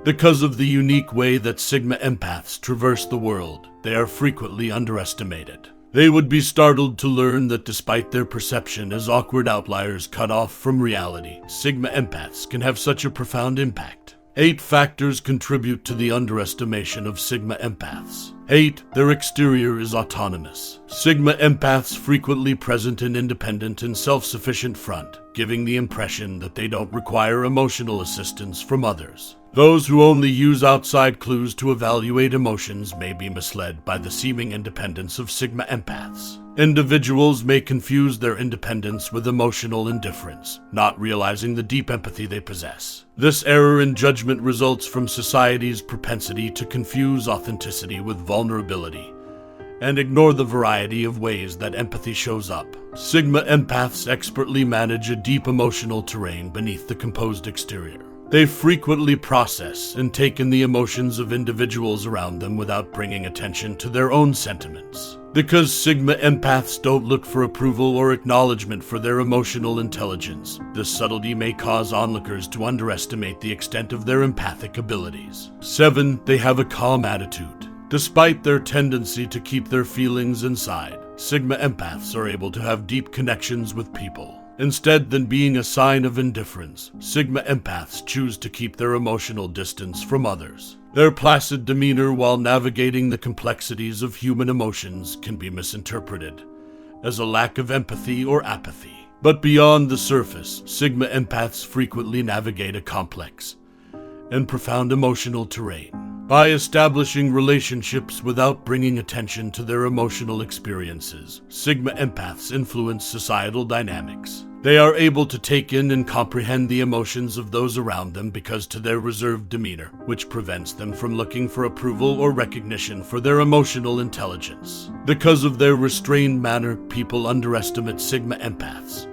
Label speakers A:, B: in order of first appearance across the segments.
A: Because of the unique way that Sigma empaths traverse the world, they are frequently underestimated. They would be startled to learn that despite their perception as awkward outliers cut off from reality, Sigma empaths can have such a profound impact. 8 factors contribute to the underestimation of Sigma empaths. 8. Their exterior is autonomous. Sigma empaths frequently present an independent and self-sufficient front, giving the impression that they don't require emotional assistance from others. Those who only use outside clues to evaluate emotions may be misled by the seeming independence of Sigma empaths. Individuals may confuse their independence with emotional indifference, not realizing the deep empathy they possess. This error in judgment results from society's propensity to confuse authenticity with vulnerability and ignore the variety of ways that empathy shows up. Sigma empaths expertly manage a deep emotional terrain beneath the composed exterior. They frequently process and take in the emotions of individuals around them without bringing attention to their own sentiments. Because Sigma empaths don't look for approval or acknowledgement for their emotional intelligence, this subtlety may cause onlookers to underestimate the extent of their empathic abilities. 7. They have a calm attitude. Despite their tendency to keep their feelings inside, Sigma empaths are able to have deep connections with people. Instead than being a sign of indifference, Sigma empaths choose to keep their emotional distance from others. Their placid demeanor while navigating the complexities of human emotions can be misinterpreted as a lack of empathy or apathy. But beyond the surface, Sigma empaths frequently navigate a complex and profound emotional terrain. By establishing relationships without bringing attention to their emotional experiences, Sigma empaths influence societal dynamics. They are able to take in and comprehend the emotions of those around them because to their reserved demeanor, which prevents them from looking for approval or recognition for their emotional intelligence. Because of their restrained manner, people underestimate Sigma empaths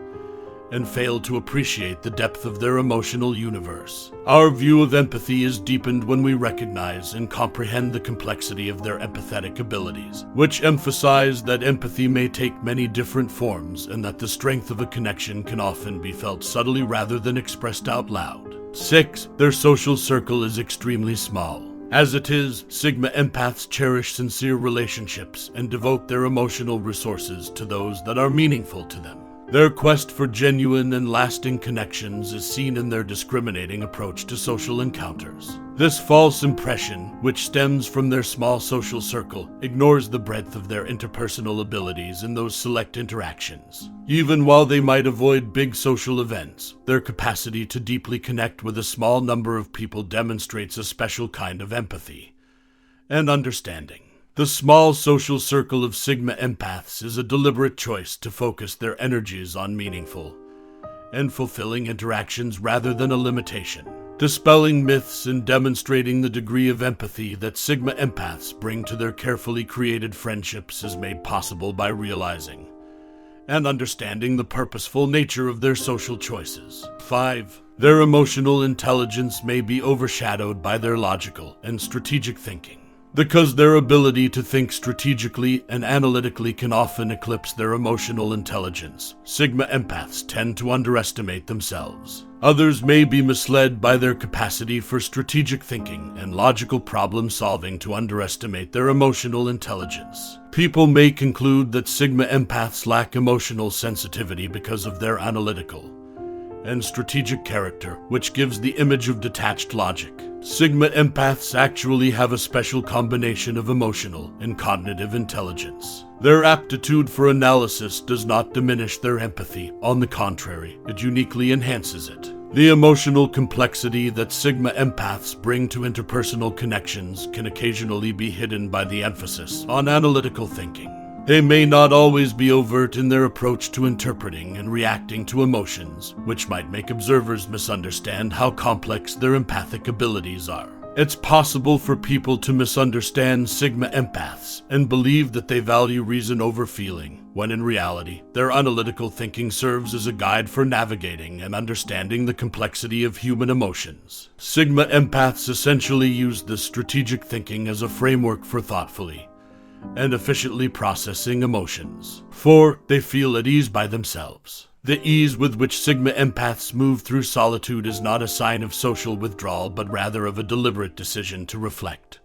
A: and fail to appreciate the depth of their emotional universe. Our view of empathy is deepened when we recognize and comprehend the complexity of their empathetic abilities, which emphasize that empathy may take many different forms and that the strength of a connection can often be felt subtly rather than expressed out loud. 6. Their social circle is extremely small. As it is, Sigma empaths cherish sincere relationships and devote their emotional resources to those that are meaningful to them. Their quest for genuine and lasting connections is seen in their discriminating approach to social encounters. This false impression, which stems from their small social circle, ignores the breadth of their interpersonal abilities in those select interactions. Even while they might avoid big social events, their capacity to deeply connect with a small number of people demonstrates a special kind of empathy and understanding. The small social circle of Sigma empaths is a deliberate choice to focus their energies on meaningful and fulfilling interactions rather than a limitation. Dispelling myths and demonstrating the degree of empathy that Sigma empaths bring to their carefully created friendships is made possible by realizing and understanding the purposeful nature of their social choices. 5. Their emotional intelligence may be overshadowed by their logical and strategic thinking. Because their ability to think strategically and analytically can often eclipse their emotional intelligence, Sigma empaths tend to underestimate themselves. Others may be misled by their capacity for strategic thinking and logical problem solving to underestimate their emotional intelligence. People may conclude that Sigma empaths lack emotional sensitivity because of their analytical and strategic character, which gives the image of detached logic. Sigma empaths actually have a special combination of emotional and cognitive intelligence. Their aptitude for analysis does not diminish their empathy. On the contrary, it uniquely enhances it. The emotional complexity that Sigma empaths bring to interpersonal connections can occasionally be hidden by the emphasis on analytical thinking. They may not always be overt in their approach to interpreting and reacting to emotions, which might make observers misunderstand how complex their empathic abilities are. It's possible for people to misunderstand Sigma empaths and believe that they value reason over feeling, when in reality, their analytical thinking serves as a guide for navigating and understanding the complexity of human emotions. Sigma empaths essentially use this strategic thinking as a framework for thoughtfully and efficiently processing emotions. 4. They feel at ease by themselves. The ease with which Sigma empaths move through solitude is not a sign of social withdrawal, but rather of a deliberate decision to reflect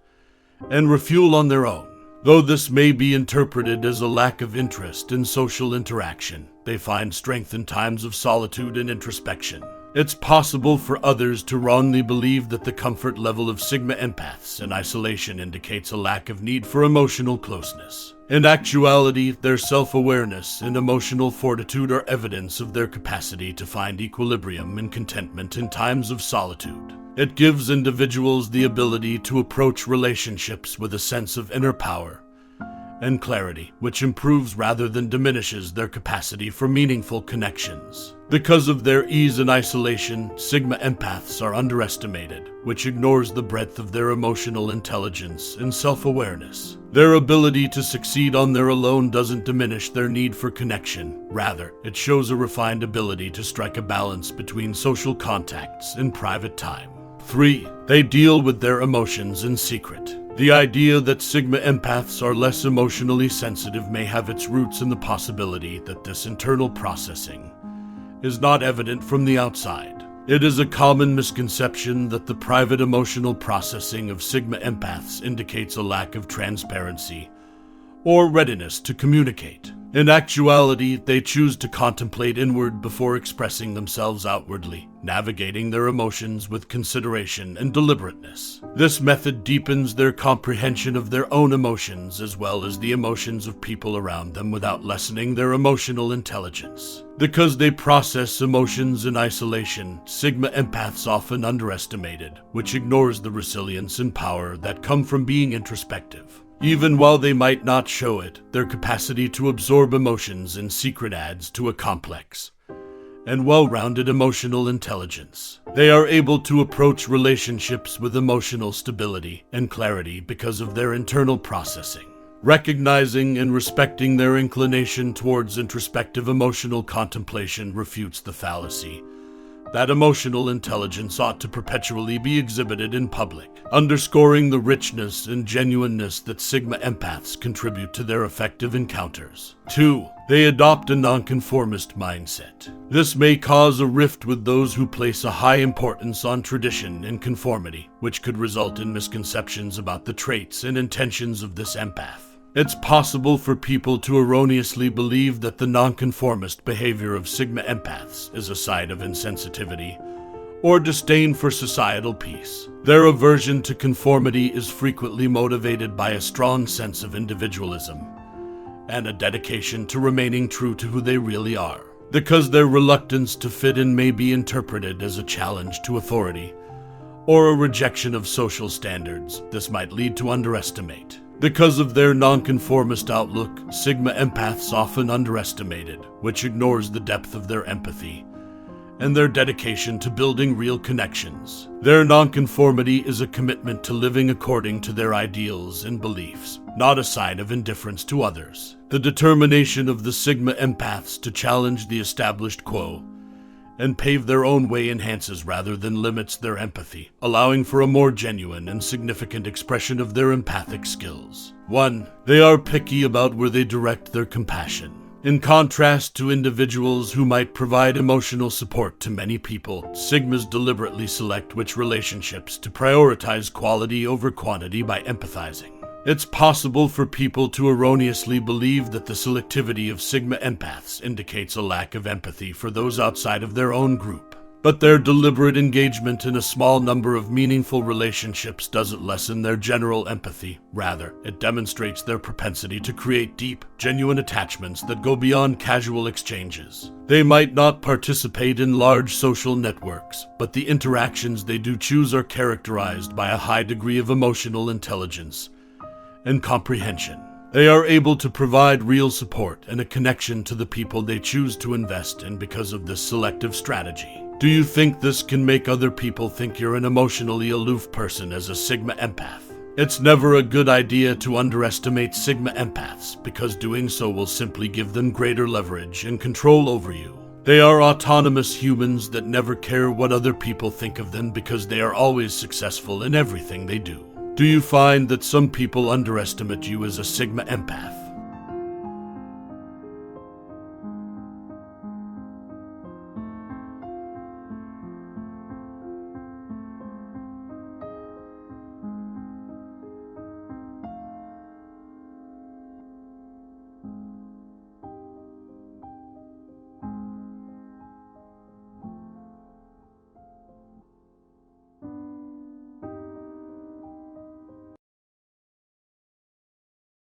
A: and refuel on their own. Though this may be interpreted as a lack of interest in social interaction, they find strength in times of solitude and introspection. It's possible for others to wrongly believe that the comfort level of Sigma empaths in isolation indicates a lack of need for emotional closeness. In actuality, their self-awareness and emotional fortitude are evidence of their capacity to find equilibrium and contentment in times of solitude. It gives individuals the ability to approach relationships with a sense of inner power and clarity, which improves rather than diminishes their capacity for meaningful connections. Because of their ease in isolation, Sigma empaths are underestimated, which ignores the breadth of their emotional intelligence and self-awareness. Their ability to succeed on their own doesn't diminish their need for connection. Rather, it shows a refined ability to strike a balance between social contacts and private time. 3. They deal with their emotions in secret. The idea that Sigma empaths are less emotionally sensitive may have its roots in the possibility that this internal processing is not evident from the outside. It is a common misconception that the private emotional processing of Sigma empaths indicates a lack of transparency or readiness to communicate. In actuality, they choose to contemplate inward before expressing themselves outwardly, navigating their emotions with consideration and deliberateness. This method deepens their comprehension of their own emotions as well as the emotions of people around them without lessening their emotional intelligence. Because they process emotions in isolation, Sigma empaths often underestimated, which ignores the resilience and power that come from being introspective. Even while they might not show it, their capacity to absorb emotions in secret adds to a complex and well-rounded emotional intelligence. They are able to approach relationships with emotional stability and clarity because of their internal processing. Recognizing and respecting their inclination towards introspective emotional contemplation refutes the fallacy that emotional intelligence ought to perpetually be exhibited in public, underscoring the richness and genuineness that Sigma empaths contribute to their effective encounters. 2. They adopt a nonconformist mindset. This may cause a rift with those who place a high importance on tradition and conformity, which could result in misconceptions about the traits and intentions of this empath. It's possible for people to erroneously believe that the nonconformist behavior of Sigma empaths is a sign of insensitivity or disdain for societal peace. Their aversion to conformity is frequently motivated by a strong sense of individualism and a dedication to remaining true to who they really are. Because their reluctance to fit in may be interpreted as a challenge to authority or a rejection of social standards, this might lead to underestimate. Because of their nonconformist outlook, Sigma empaths often underestimated, which ignores the depth of their empathy and their dedication to building real connections. Their nonconformity is a commitment to living according to their ideals and beliefs, not a sign of indifference to others. The determination of the Sigma empaths to challenge the established quo and pave their own way enhances rather than limits their empathy, allowing for a more genuine and significant expression of their empathic skills. 1. They are picky about where they direct their compassion. In contrast to individuals who might provide emotional support to many people, Sigmas deliberately select which relationships to prioritize quality over quantity by empathizing. It's possible for people to erroneously believe that the selectivity of Sigma empaths indicates a lack of empathy for those outside of their own group. But their deliberate engagement in a small number of meaningful relationships doesn't lessen their general empathy. Rather, it demonstrates their propensity to create deep, genuine attachments that go beyond casual exchanges. They might not participate in large social networks, but the interactions they do choose are characterized by a high degree of emotional intelligence and comprehension. They are able to provide real support and a connection to the people they choose to invest in because of this selective strategy. Do you think this can make other people think you're an emotionally aloof person as a Sigma empath? It's never a good idea to underestimate Sigma empaths, because doing so will simply give them greater leverage and control over you. They are autonomous humans that never care what other people think of them because they are always successful in everything they do. Do you find that some people underestimate you as a Sigma empath?